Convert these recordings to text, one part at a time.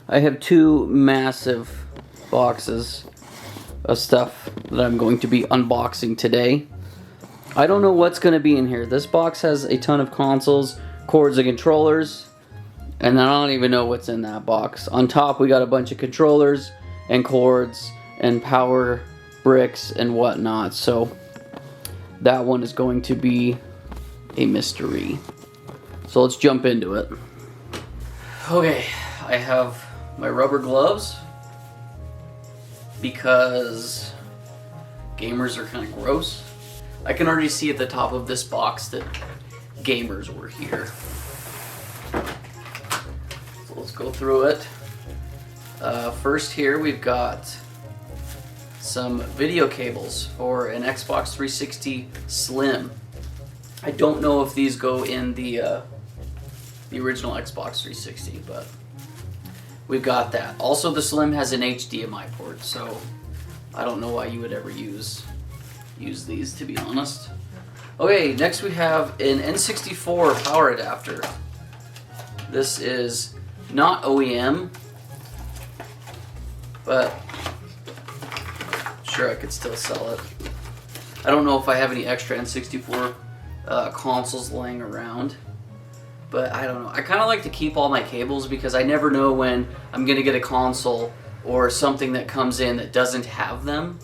I have two massive boxes of stuff that I'm going to be unboxing today. I don't know what's going to be in here. This box has a ton of consoles, cords, and controllers, and I don't even know what's in that box. On top, we got a bunch of controllers and cords and power bricks and whatnot. So that one is going to be a mystery. So let's jump into it. Okay, I have my rubber gloves because gamers are kind of gross. I can already see at the top of this box that gamers were here. So let's go through it. First here we've got some video cables for an Xbox 360 Slim. I don't know if these go in the original Xbox 360, but we've got that. Also, the Slim has an HDMI port, so I don't know why you would ever use these, to be honest. Okay, next we have an N64 power adapter. This is not OEM, but sure, I could still sell it. I don't know if I have any extra N64 consoles laying around, but I don't know. I kind of like to keep all my cables because I never know when I'm gonna get a console or something that comes in that doesn't have them,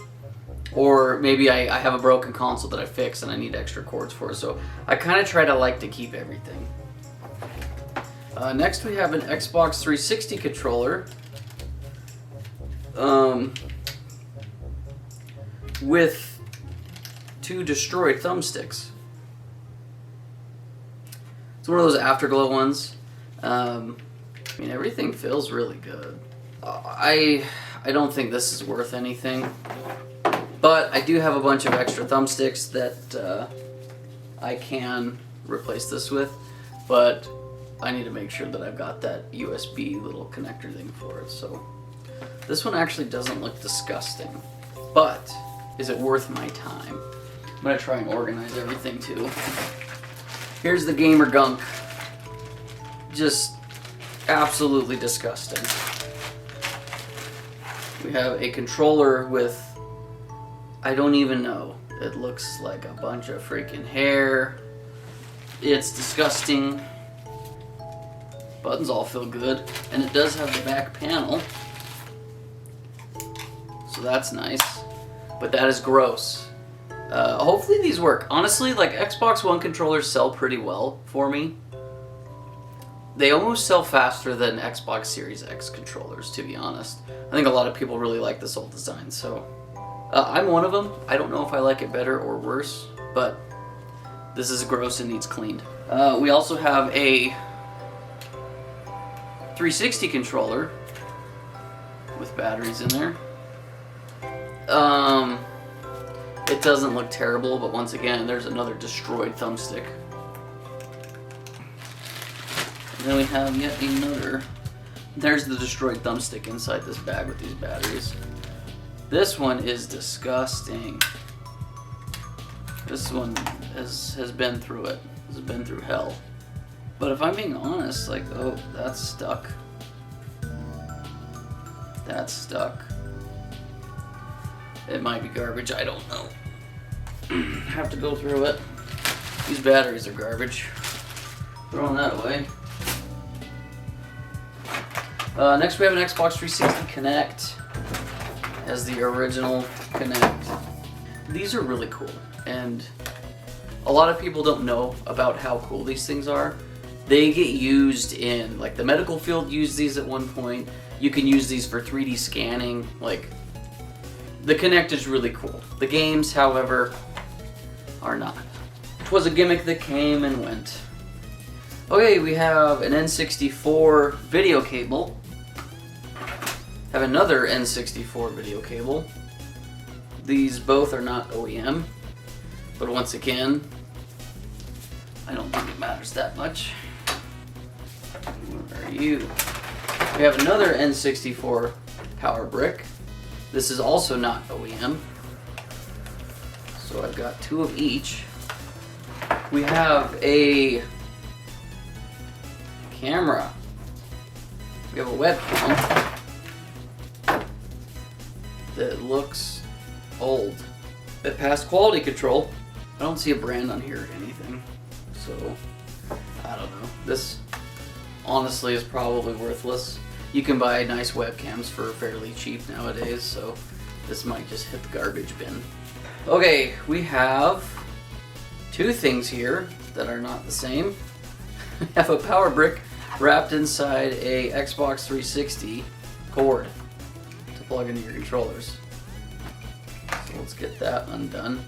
or maybe I have a broken console that I fix and I need extra cords for, so I kind of try to like to keep everything. Next we have an Xbox 360 controller with two destroyed thumbsticks. It's one of those Afterglow ones. I mean, everything feels really good. I don't think this is worth anything, but I do have a bunch of extra thumbsticks that I can replace this with, but I need to make sure that I've got that USB little connector thing for it. So this one actually doesn't look disgusting, but is it worth my time? I'm gonna try and organize everything too. Here's the gamer gunk. Just absolutely disgusting. We have a controller with, I don't even know. It looks like a bunch of freaking hair. It's disgusting. Buttons all feel good. And it does have the back panel. So that's nice. But that is gross. Hopefully these work. Honestly, like, Xbox One controllers sell pretty well for me. They almost sell faster than Xbox Series X controllers, to be honest. I think a lot of people really like this old design, so I'm one of them. I don't know if I like it better or worse, but this is gross and needs cleaned. We also have a 360 controller with batteries in there. It doesn't look terrible, but once again, there's another destroyed thumbstick. And then we have yet another. There's the destroyed thumbstick inside this bag with these batteries. This one is disgusting. This one has been through it. Has been through hell. But if I'm being honest, like, oh, that's stuck. That's stuck. It might be garbage, I don't know. Have to go through it. These batteries are garbage. Throwing that away. Next we have an Xbox 360 Kinect. As the original Kinect. These are really cool, and a lot of people don't know about how cool these things are. They get used in, like, the medical field used these at one point. You can use these for 3D scanning. Like, the Kinect is really cool. The games, however, are not. It was a gimmick that came and went. Okay, we have an N64 video cable. Have another N64 video cable. These both are not OEM, but once again, I don't think it matters that much. Where are you? We have another N64 power brick. This is also not OEM. So I've got two of each. We have a camera. We have a webcam that looks old. It passed quality control. I don't see a brand on here or anything, so I don't know. This honestly is probably worthless. You can buy nice webcams for fairly cheap nowadays, so this might just hit the garbage bin. Okay, we have two things here that are not the same. We have a power brick wrapped inside a Xbox 360 cord to plug into your controllers. So let's get that undone.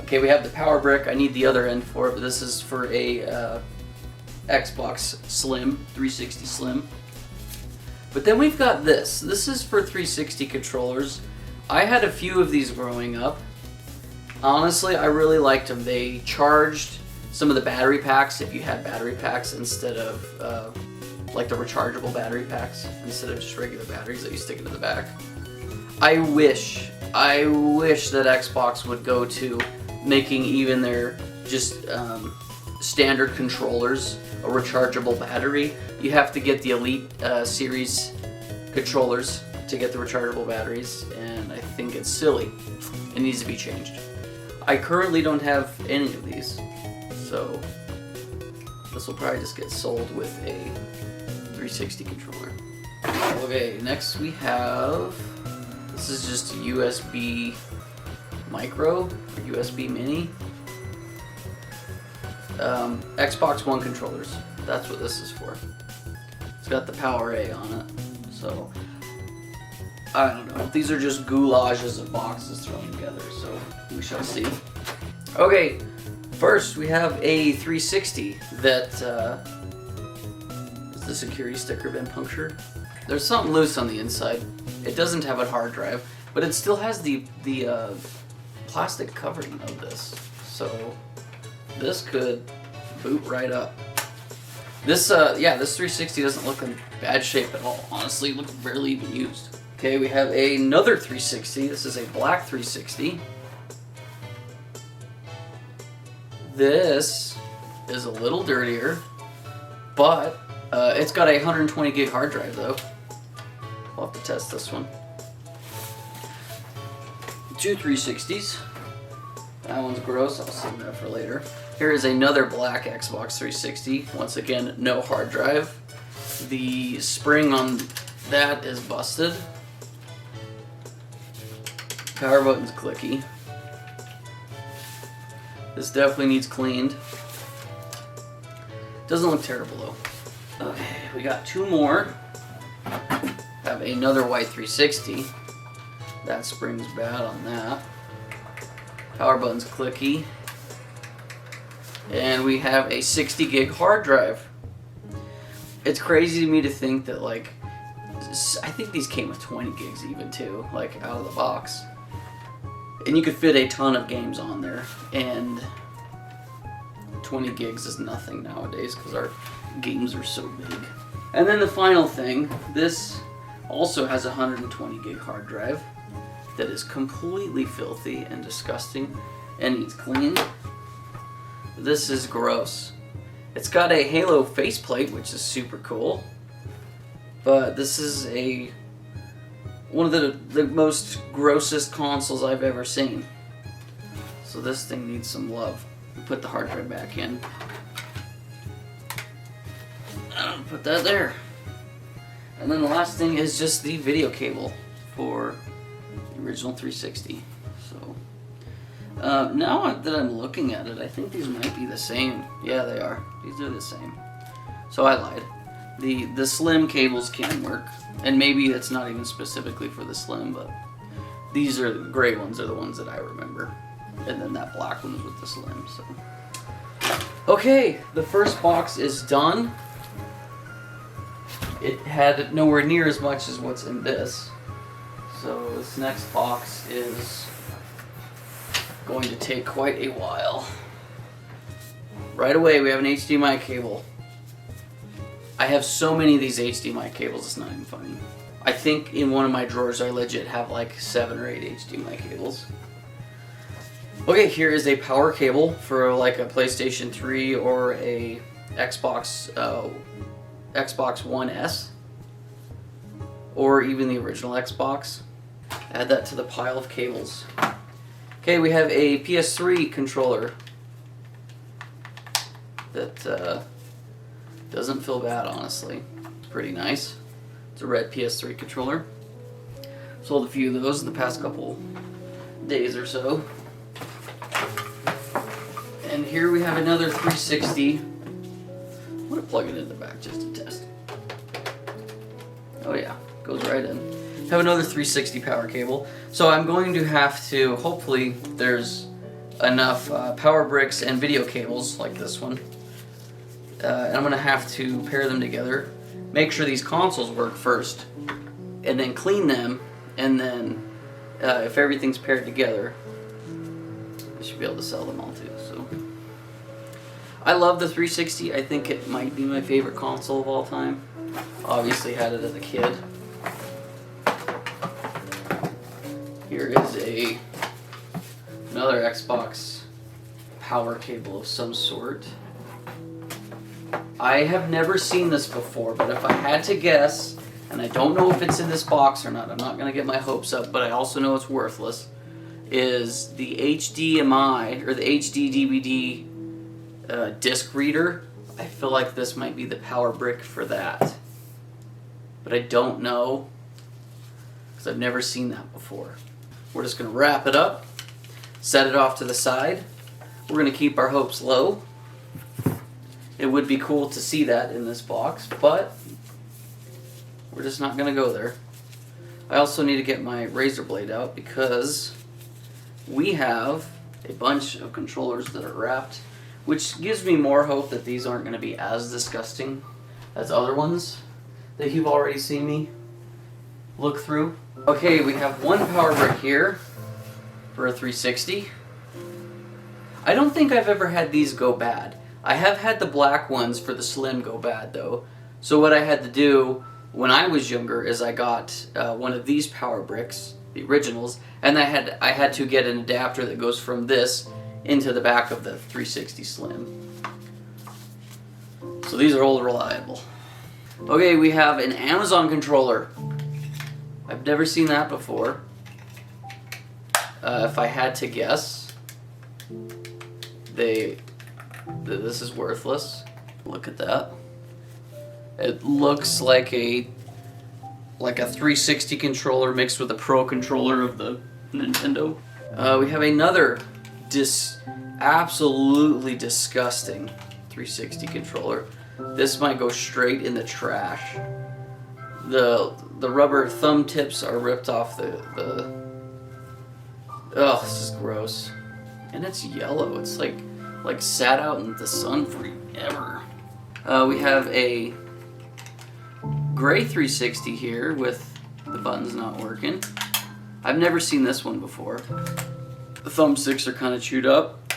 Okay, we have the power brick. I need the other end for it, but this is for a Xbox Slim, 360 Slim. But then we've got this. This is for 360 controllers. I had a few of these growing up. Honestly, I really liked them. They charged some of the battery packs if you had battery packs instead of like the rechargeable battery packs instead of just regular batteries that you stick into the back. I wish that Xbox would go to making even their just standard controllers a rechargeable battery. You have to get the Elite series controllers to get the rechargeable batteries, and I think it's silly. It needs to be changed. I currently don't have any of these, so this will probably just get sold with a 360 controller. Okay, next we have, this is just a USB micro, or USB mini. Xbox One controllers, that's what this is for. It's got the PowerA on it, so I don't know. These are just goulages of boxes thrown together, so we shall see. Okay, first we have a 360 that has the security sticker been punctured? There's something loose on the inside. It doesn't have a hard drive, but it still has the plastic covering of this. So this could boot right up. This this 360 doesn't look in bad shape at all. Honestly, it looks barely even used. Okay, we have another 360. This is a black 360. This is a little dirtier, but it's got a 120 gig hard drive though. We'll have to test this one. Two 360s. That one's gross, I'll save that for later. Here is another black Xbox 360. Once again, no hard drive. The spring on that is busted. Power button's clicky. This definitely needs cleaned. Doesn't look terrible though. Okay, we got two more. Have another white 360. That spring's bad on that. Power button's clicky. And we have a 60 gig hard drive. It's crazy to me to think that, like, I think these came with 20 gigs even too, like out of the box. And you could fit a ton of games on there, and 20 gigs is nothing nowadays because our games are so big. And then the final thing, this also has a 120 gig hard drive that is completely filthy and disgusting and needs cleaned. This is gross. It's got a Halo faceplate, which is super cool, but this is one of the most grossest consoles I've ever seen. So this thing needs some love. Put the hard drive back in. Put that there. And then the last thing is just the video cable for the original 360. So now that I'm looking at it, I think these might be the same. Yeah, they are. These are the same. So I lied. The slim cables can work, and maybe it's not even specifically for the slim, but these are the gray ones are the ones that I remember, and then that black one was with the slim. So okay, the first box is done. It had nowhere near as much as what's in this, so this next box is going to take quite a while. Right away, we have an HDMI cable. I have so many of these HDMI cables, it's not even funny. I think in one of my drawers I legit have like 7 or 8 HDMI cables. Okay, here is a power cable for like a PlayStation 3 or a Xbox One S. or even the original Xbox. Add that to the pile of cables. Okay, we have a PS3 controller that doesn't feel bad, honestly. It's pretty nice. It's a red PS3 controller. Sold a few of those in the past couple days or so. And here we have another 360. I'm gonna plug it in the back just to test. Oh yeah, goes right in. Have another 360 power cable. So I'm going to have to, hopefully there's enough power bricks and video cables like this one. And I'm gonna have to pair them together, make sure these consoles work first, and then clean them, and then if everything's paired together, I should be able to sell them all too. So I love the 360. I think it might be my favorite console of all time. Obviously had it as a kid. Here is another Xbox power cable of some sort. I have never seen this before, but if I had to guess, and I don't know if it's in this box or not, I'm not going to get my hopes up, but I also know it's worthless, is the HDMI, or the HD DVD disc reader. I feel like this might be the power brick for that. But I don't know, because I've never seen that before. We're just going to wrap it up, set it off to the side. We're going to keep our hopes low. It would be cool to see that in this box, but we're just not going to go there. I also need to get my razor blade out because we have a bunch of controllers that are wrapped, which gives me more hope that these aren't going to be as disgusting as other ones that you've already seen me look through. Okay, we have one power brick here for a 360. I don't think I've ever had these go bad. I have had the black ones for the Slim go bad though. So what I had to do when I was younger is I got one of these power bricks, the originals, and I had to get an adapter that goes from this into the back of the 360 Slim. So these are all reliable. Okay, we have an Amazon controller. I've never seen that before. If I had to guess, this is worthless. Look at that. It looks like a 360 controller mixed with a Pro controller of the Nintendo. We have another absolutely disgusting 360 controller. This might go straight in the trash. The rubber thumb tips are ripped off the oh, this is gross. And it's yellow. It's like sat out in the sun forever. We have a gray 360 here with the buttons not working. I've never seen this one before. The thumbsticks are kind of chewed up.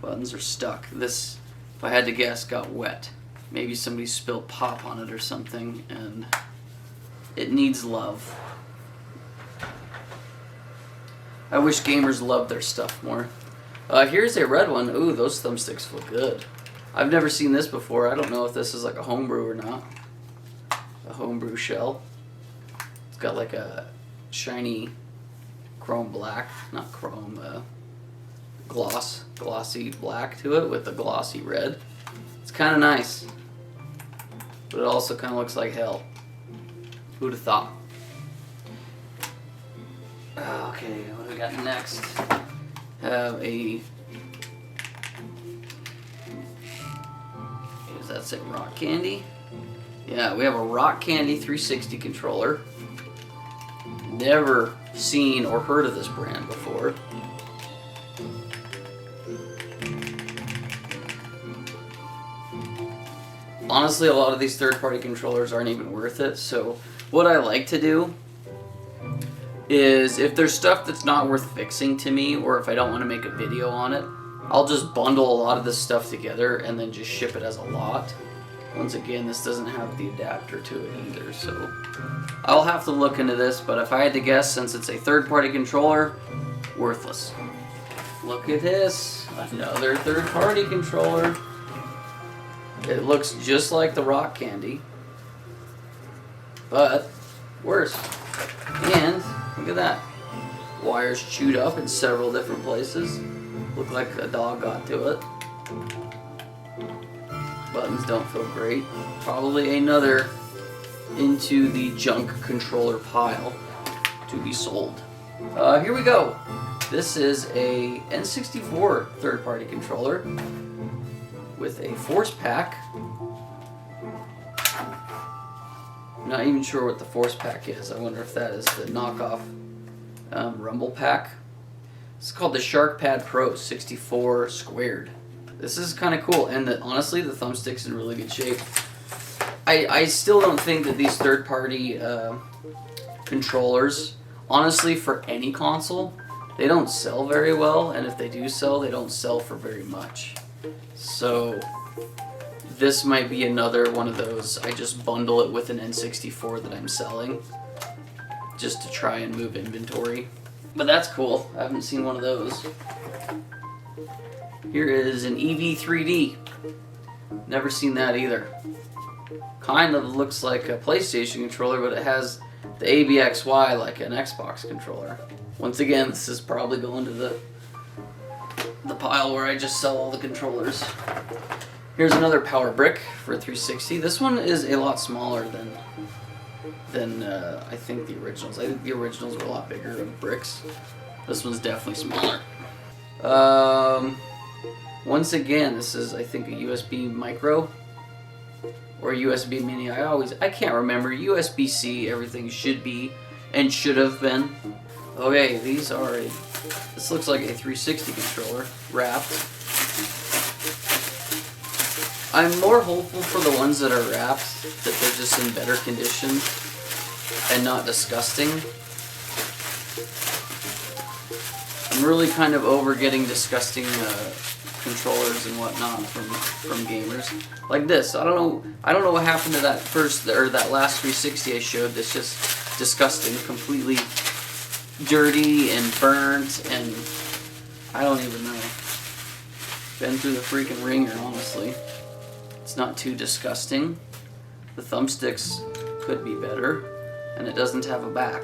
Buttons are stuck. This, if I had to guess, got wet. Maybe somebody spilled pop on it or something, and it needs love. I wish gamers loved their stuff more. Here's a red one. Ooh, those thumbsticks feel good. I've never seen this before. I don't know if this is like a homebrew or not. A homebrew shell. It's got like a shiny chrome black, not chrome, glossy black to it with a glossy red. It's kind of nice, but it also kind of looks like hell. Who'd have thought? Okay, what do we got next? Have a... Does that say Rock Candy? Yeah, we have a Rock Candy 360 controller. Never seen or heard of this brand before. Honestly, a lot of these third-party controllers aren't even worth it, so what I like to do is if there's stuff that's not worth fixing to me, or if I don't want to make a video on it, I'll just bundle a lot of this stuff together and then just ship it as a lot. Once again, this doesn't have the adapter to it either, so I'll have to look into this, but if I had to guess, since it's a third-party controller, worthless. Look at this, another third-party controller. It looks just like the Rock Candy. but worse. And look at that. Wires chewed up in several different places. Look like a dog got to it. Buttons don't feel great. Probably another into the junk controller pile to be sold. Here we go. This is a N64 third-party controller with a force pack. I'm not even sure what the force pack is. I wonder if that is the knockoff rumble pack. It's called the SharkPad Pro 64 Squared. This is kind of cool, and honestly, the thumbstick's in really good shape. I still don't think that these third-party controllers, honestly, for any console, they don't sell very well, and if they do sell, they don't sell for very much. So this might be another one of those, I just bundle it with an N64 that I'm selling, just to try and move inventory. But that's cool. I haven't seen one of those. Here is an EV3D. Never seen that either. Kind of looks like a PlayStation controller, but it has the ABXY like an Xbox controller. Once again, this is probably going to the pile where I just sell all the controllers. Here's another power brick for 360. This one is a lot smaller than I think the originals. I think the originals were a lot bigger of bricks. This one's definitely smaller. Once again, this is, I think, a USB micro or USB mini. I can't remember. USB-C, everything should be and should have been. Okay, this looks like a 360 controller wrapped. I'm more hopeful for the ones that are wrapped that they're just in better condition and not disgusting. I'm really kind of over getting disgusting controllers and whatnot from gamers. Like this. I don't know what happened to that that last 360 I showed that's just disgusting, completely dirty and burnt, and I don't even know. Been through the freaking ringer, honestly. It's not too disgusting. The thumbsticks could be better, and it doesn't have a back.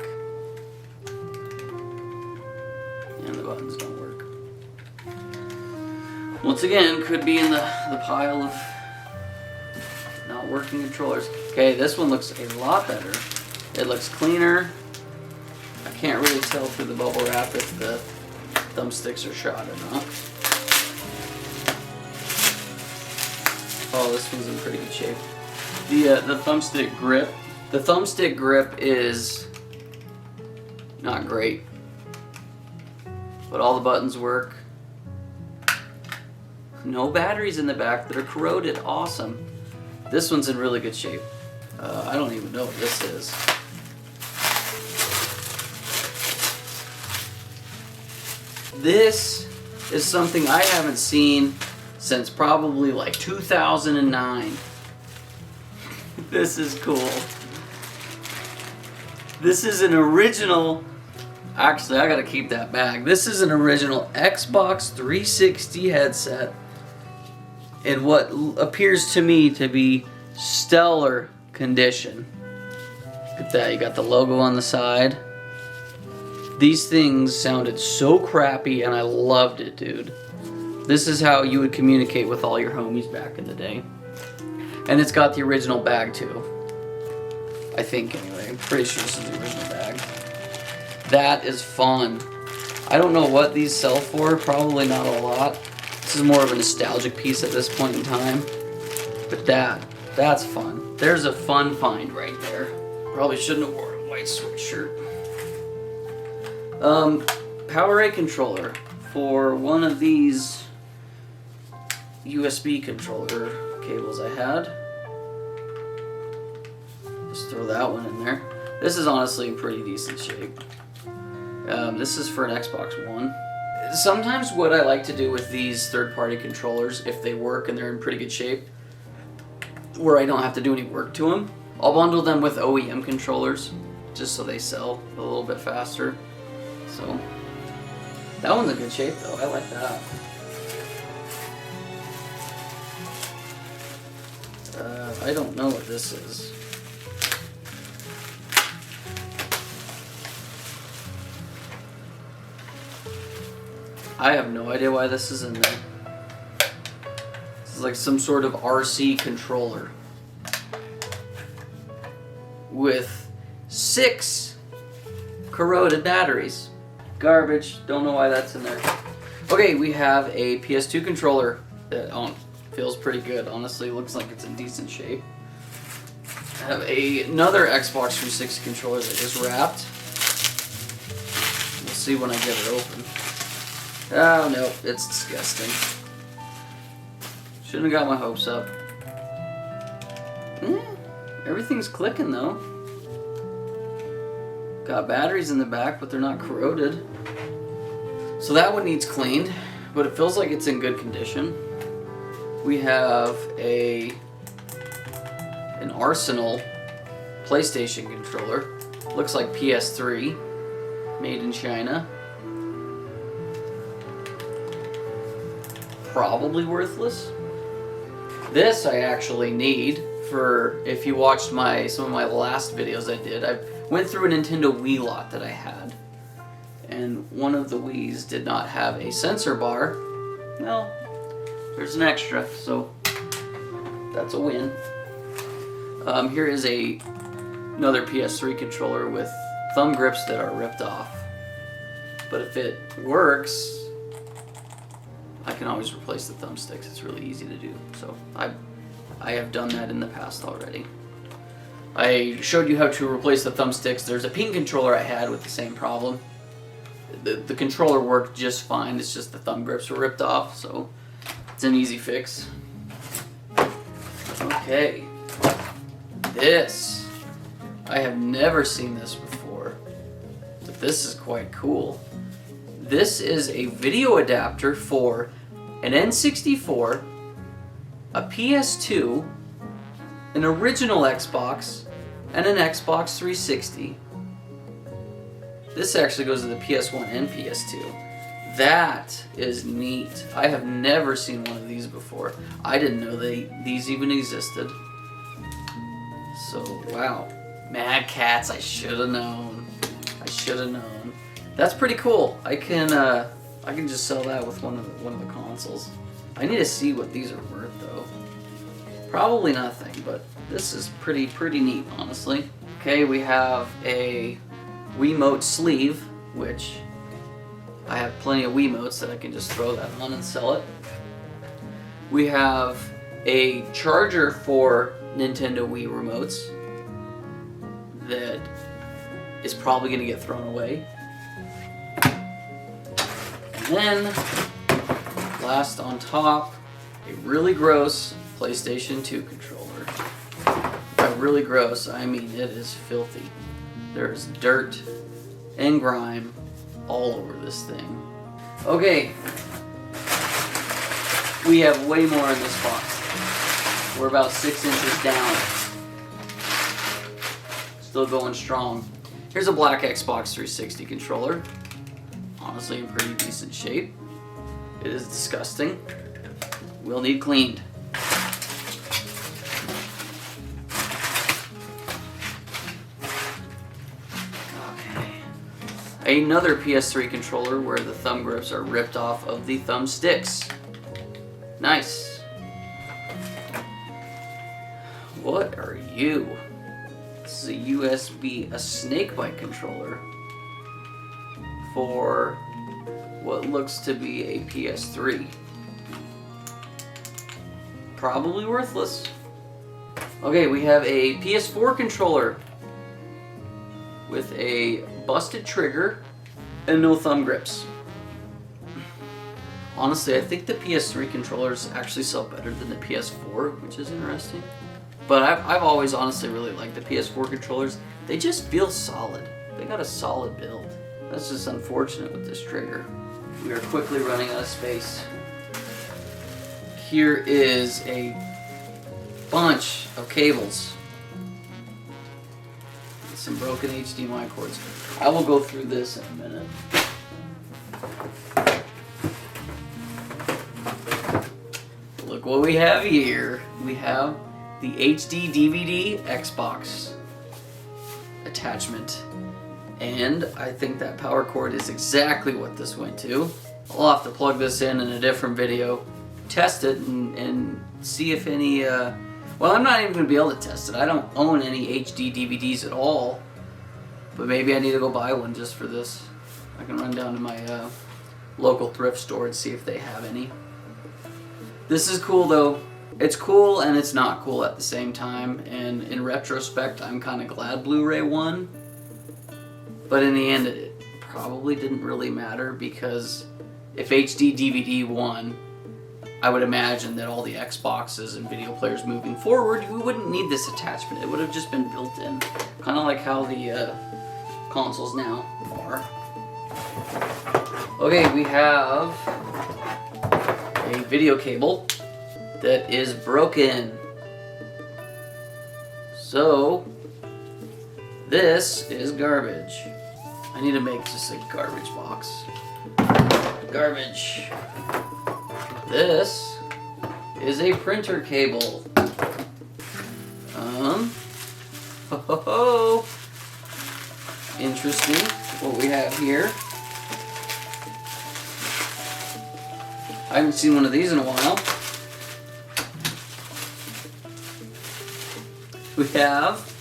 And the buttons don't work. Once again, could be in the pile of not working controllers. Okay, this one looks a lot better. It looks cleaner. I can't really tell through the bubble wrap if the thumbsticks are shot or not. Oh, this one's in pretty good shape. The thumbstick grip. The thumbstick grip is not great, but all the buttons work. No batteries in the back that are corroded. Awesome. This one's in really good shape. I don't even know what this is. This is something I haven't seen since probably like 2009. This is cool. This is an original, actually I gotta keep that bag. This is an original Xbox 360 headset in what appears to me to be stellar condition. Look at that, you got the logo on the side. These things sounded so crappy and I loved it, dude. This is how you would communicate with all your homies back in the day. And it's got the original bag too. I think anyway, I'm pretty sure this is the original bag. That is fun. I don't know what these sell for, probably not a lot. This is more of a nostalgic piece at this point in time. But that's fun. There's a fun find right there. Probably shouldn't have worn a white sweatshirt. PowerA controller for one of these USB controller cables I had. Just throw that one in there. This is honestly in pretty decent shape. This is for an Xbox One. Sometimes what I like to do with these third-party controllers, if they work and they're in pretty good shape, where I don't have to do any work to them, I'll bundle them with OEM controllers, just so they sell a little bit faster. So, that one's in good shape though, I like that. I don't know what this is. I have no idea why this is in there. This is like some sort of RC controller with 6 corroded batteries. Garbage. Don't know why that's in there. Okay, we have a PS2 controller that feels pretty good. Honestly, looks like it's in decent shape. I have another Xbox 360 controller that is wrapped. We'll see when I get it open. Oh no, it's disgusting. Shouldn't have got my hopes up. Everything's clicking though. Got batteries in the back, but they're not corroded. So that one needs cleaned, but it feels like it's in good condition. We have an Arsenal PlayStation controller. Looks like PS3, made in China. Probably worthless. This I actually need for, if you watched some of my last videos I did, I went through a Nintendo Wii lot that I had. And one of the Wiis did not have a sensor bar. Well, there's an extra, so that's a win. Here is another PS3 controller with thumb grips that are ripped off. But if it works, I can always replace the thumbsticks. It's really easy to do. So I have done that in the past already. I showed you how to replace the thumbsticks. There's a ping controller I had with the same problem. The controller worked just fine. It's just the thumb grips were ripped off, so it's an easy fix. Okay. This. I have never seen this before, but this is quite cool. This is a video adapter for an N64, a PS2, an original Xbox, and an Xbox 360. This actually goes to the PS1 and PS2. That is neat. I have never seen one of these before. I didn't know these even existed. So, wow. Mad Catz, I should have known. I should have known. That's pretty cool. I can just sell that with one of the consoles. I need to see what these are worth though. Probably nothing, but this is pretty neat, honestly. Okay, we have a Wiimote sleeve, which I have plenty of Wiimotes that I can just throw that on and sell it. We have a charger for Nintendo Wii remotes that is probably going to get thrown away. And then, last on top, a really gross PlayStation 2 controller. By really gross, I mean it is filthy. There's dirt and grime all over this thing. Okay, we have way more in this box. We're about 6 inches down. Still going strong. Here's a black Xbox 360 controller. Honestly, in pretty decent shape. It is disgusting. Will need cleaned. Another PS3 controller where the thumb grips are ripped off of the thumbsticks. Nice. What are you? This is a USB, a snakebite controller for what looks to be a PS3. Probably worthless. Okay, we have a PS4 controller with a busted trigger and no thumb grips. Honestly, I think the PS3 controllers actually sell better than the PS4, which is interesting. But I've always honestly really liked the PS4 controllers. They just feel solid. They got a solid build. That's just unfortunate with this trigger. We are quickly running out of space. Here is a bunch of cables. Some broken HDMI cords. I will go through this in a minute. Look what we have here. We have the HD DVD Xbox attachment. And I think that power cord is exactly what this went to. I'll have to plug this in a different video, test it, and see if any, well, I'm not even going to be able to test it. I don't own any HD DVDs at all, but maybe I need to go buy one just for this. I can run down to my local thrift store and see if they have any. This is cool though. It's cool and it's not cool at the same time, and in retrospect I'm kind of glad Blu-ray won, but in the end it probably didn't really matter, because if HD DVD won, I would imagine that all the Xboxes and video players moving forward, we wouldn't need this attachment. It would have just been built in, kind of like how the consoles now are. Okay, we have a video cable that is broken. So this is garbage. I need to make just a garbage box. Garbage. This is a printer cable. Ho ho ho. Interesting what we have here. I haven't seen one of these in a while. We have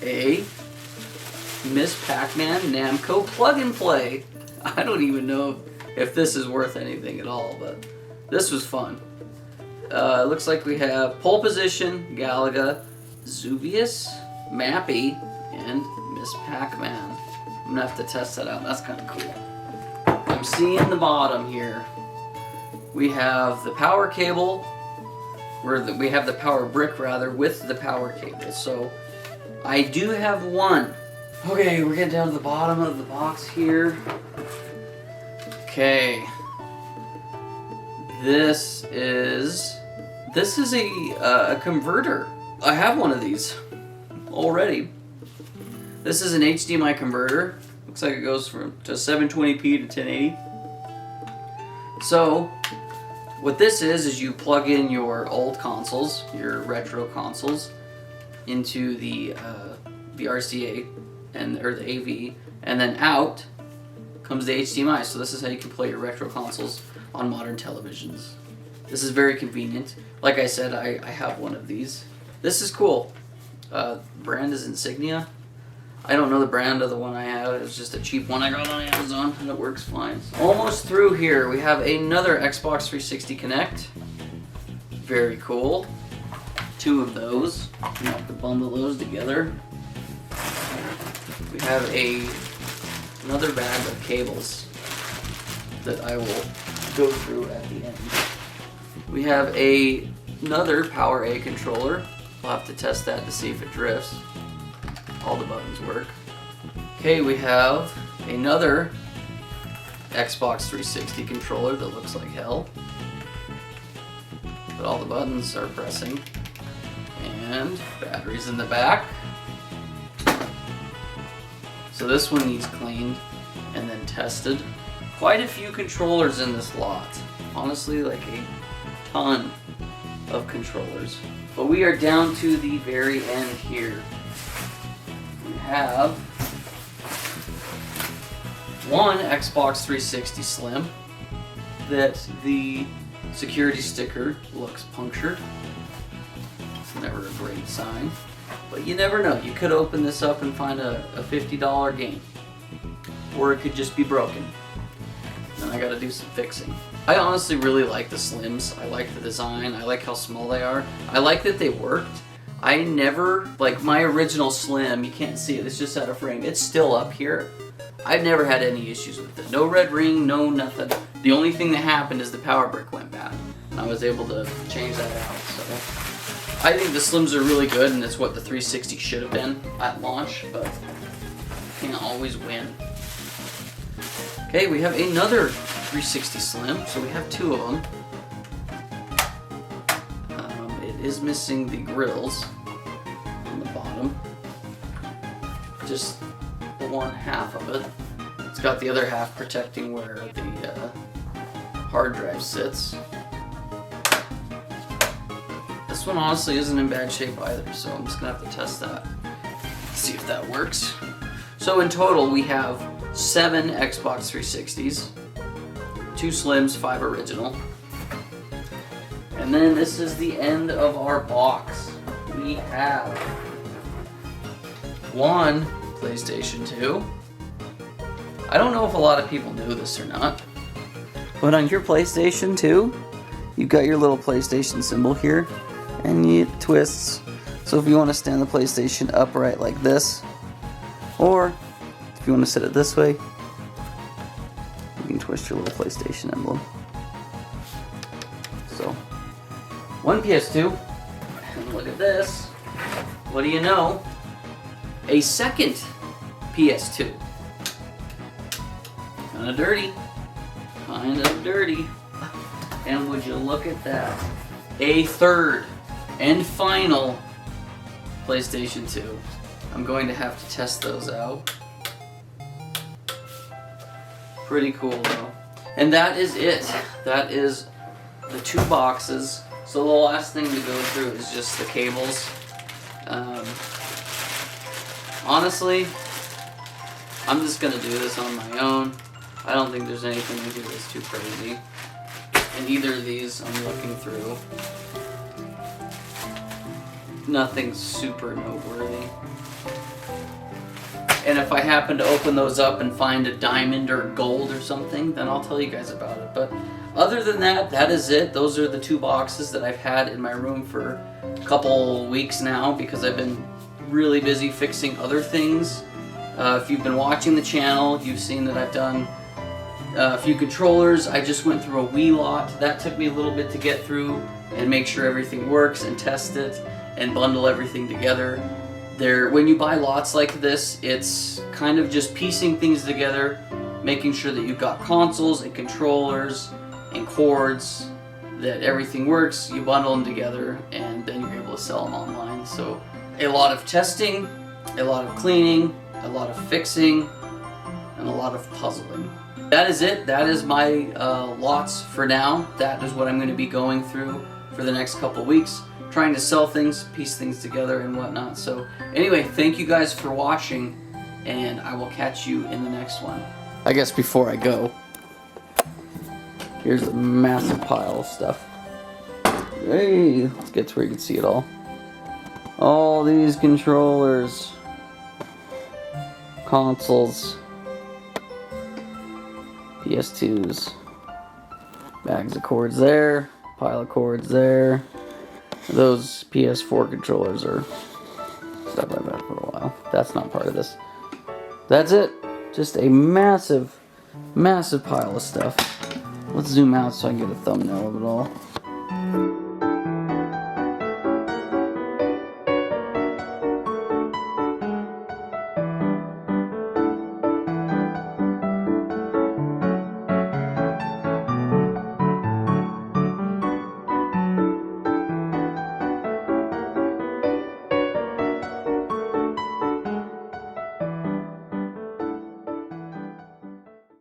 a Miss Pac-Man Namco plug and play. I don't even know if this is worth anything at all, but this was fun. It looks like we have Pole Position, Galaga, Zuvius, Mappy, and Miss Pac-Man. I'm gonna have to test that out. That's kind of cool. I'm seeing the bottom here. We have the power cable, we have the power brick rather, with the power cable. So I do have one. Okay, we're getting down to the bottom of the box here. Okay. This is a converter. I have one of these already. This is an HDMI converter. Looks like it goes from to 720p to 1080. So what this is you plug in your old consoles, your retro consoles, into the RCA or the AV, and then out comes the HDMI. So this is how you can play your retro consoles on modern televisions. This is very convenient. Like I said, I have one of these. This is cool. Brand is Insignia. I don't know the brand of the one I have. It was just a cheap one I got on Amazon, and it works fine. Almost through here, we have another Xbox 360 Connect. Very cool. Two of those. I'm gonna have to bundle those together. We have another bag of cables that I will go through at the end. We have another Power A controller. We'll have to test that to see if it drifts. All the buttons work. Okay, we have another Xbox 360 controller that looks like hell, but all the buttons are pressing. And batteries in the back. So this one needs cleaned and then tested. Quite a few controllers in this lot. Honestly, like a ton of controllers. But we are down to the very end here. We have one Xbox 360 Slim that the security sticker looks punctured. It's never a great sign, but you never know. You could open this up and find a $50 game, or it could just be broken. And I gotta do some fixing. I honestly really like the Slims. I like the design. I like how small they are. I like that they worked. I never, like my original Slim, you can't see it, it's just out of frame. It's still up here. I've never had any issues with it. No red ring, no nothing. The only thing that happened is the power brick went bad, and I was able to change that out. So I think the Slims are really good, and it's what the 360 should have been at launch, but can't always win. Okay, we have another 360 Slim, so we have two of them. It is missing the grills on the bottom. Just the one half of it. It's got the other half protecting where the hard drive sits. This one honestly isn't in bad shape either, so I'm just gonna have to test that. See if that works. So in total we have 7 Xbox 360s. 2 Slims, 5 original. And then this is the end of our box. We have 1 PlayStation 2. I don't know if a lot of people knew this or not, but on your PlayStation 2, you've got your little PlayStation symbol here, and it twists. So if you want to stand the PlayStation upright like this, or if you want to set it this way, you can twist your little PlayStation emblem. So, 1 PS2, and look at this. What do you know? A second PS2. Kinda dirty. Kind of dirty. And would you look at that? A third and final PlayStation 2. I'm going to have to test those out. Pretty cool though. And that is it. That is the 2 boxes. So the last thing to go through is just the cables. Honestly, I'm just gonna do this on my own. I don't think there's anything in here that's too crazy. And either of these I'm looking through. Nothing super noteworthy. And if I happen to open those up and find a diamond or gold or something, then I'll tell you guys about it. But other than that, that is it. Those are the 2 boxes that I've had in my room for a couple weeks now because I've been really busy fixing other things. If you've been watching the channel, you've seen that I've done a few controllers. I just went through a Wii lot. That took me a little bit to get through and make sure everything works and test it and bundle everything together. When you buy lots like this, it's kind of just piecing things together, making sure that you've got consoles and controllers and cords, that everything works, you bundle them together, and then you're able to sell them online. So a lot of testing, a lot of cleaning, a lot of fixing, and a lot of puzzling. That is it. That is my lots for now. That is what I'm going to be going through for the next couple weeks, trying to sell things, piece things together and whatnot. So anyway, thank you guys for watching, and I will catch you in the next one. I guess before I go, here's a massive pile of stuff. Hey, let's get to where you can see it all. All these controllers, consoles, PS2s, bags of cords there, pile of cords there. Those PS4 controllers are stuff I've had for a while. That's not part of this. That's it. Just a massive, massive pile of stuff. Let's zoom out so I can get a thumbnail of it all.